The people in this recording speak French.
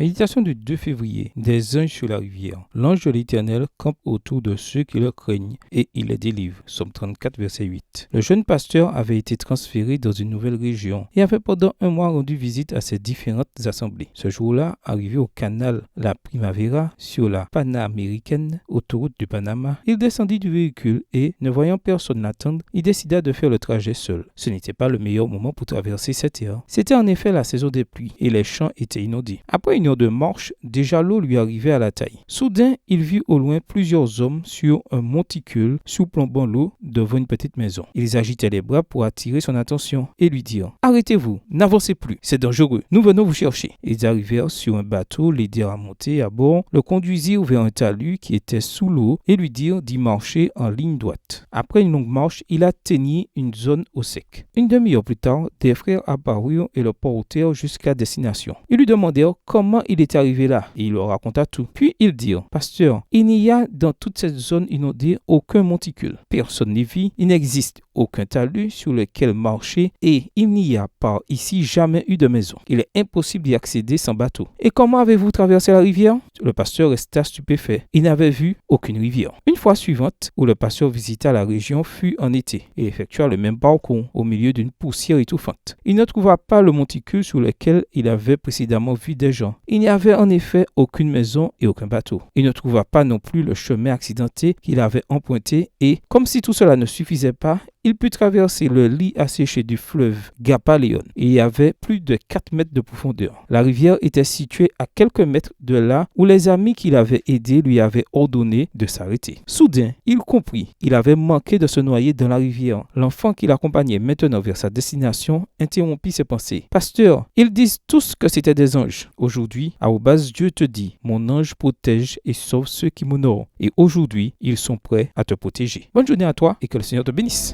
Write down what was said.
Méditation du 2 février. Des anges sur la rivière. L'ange de l'Éternel campe autour de ceux qui le craignent et il les délivre. Psaume 34, verset 8. Le jeune pasteur avait été transféré dans une nouvelle région et avait pendant un mois rendu visite à ses différentes assemblées. Ce jour-là, arrivé au canal La Primavera sur la panaméricaine autoroute du Panama, il descendit du véhicule et, ne voyant personne l'attendre, il décida de faire le trajet seul. Ce n'était pas le meilleur moment pour traverser cette terre. C'était en effet la saison des pluies et les champs étaient inondés. Après une heure de marche, déjà l'eau lui arrivait à la taille. Soudain, il vit au loin plusieurs hommes sur un monticule surplombant l'eau devant une petite maison. Ils agitaient les bras pour attirer son attention et lui dirent « Arrêtez-vous, n'avancez plus, c'est dangereux, nous venons vous chercher. » Ils arrivèrent sur un bateau, l'aidèrent à monter à bord, le conduisirent vers un talus qui était sous l'eau et lui dirent d'y marcher en ligne droite. Après une longue marche, il atteignit une zone au sec. Une demi-heure plus tard, des frères apparurent et le portèrent jusqu'à destination. Ils lui demandèrent comment il était arrivé là et il leur raconta tout. Puis ils dirent « Pasteur, il n'y a dans toute cette zone inondée aucun monticule. Personne n'y vit, il n'existe aucun talus sur lequel marcher et il n'y a par ici jamais eu de maison. Il est impossible d'y accéder sans bateau. Et comment avez-vous traversé la rivière ?» Le pasteur resta stupéfait. Il n'avait vu aucune rivière. Une fois suivante, où le pasteur visita la région, fut en été et effectua le même parcours au milieu d'une poussière étouffante. Il ne trouva pas le monticule sur lequel il avait précédemment vu des gens. Il n'y avait en effet aucune maison et aucun bateau. Il ne trouva pas non plus le chemin accidenté qu'il avait emprunté et, comme si tout cela ne suffisait pas, il put traverser le lit asséché du fleuve Gapaleon. Il y avait plus de 4 mètres de profondeur. La rivière était située à quelques mètres de là où les amis qui l'avaient aidé lui avaient ordonné de s'arrêter. Soudain, il comprit. Il avait manqué de se noyer dans la rivière. L'enfant qui l'accompagnait maintenant vers sa destination interrompit ses pensées. « Pasteur, ils disent tous que c'était des anges. Aujourd'hui, Dieu te dit, mon ange protège et sauve ceux qui m'honorent. Et aujourd'hui, ils sont prêts à te protéger. » Bonne journée à toi et que le Seigneur te bénisse.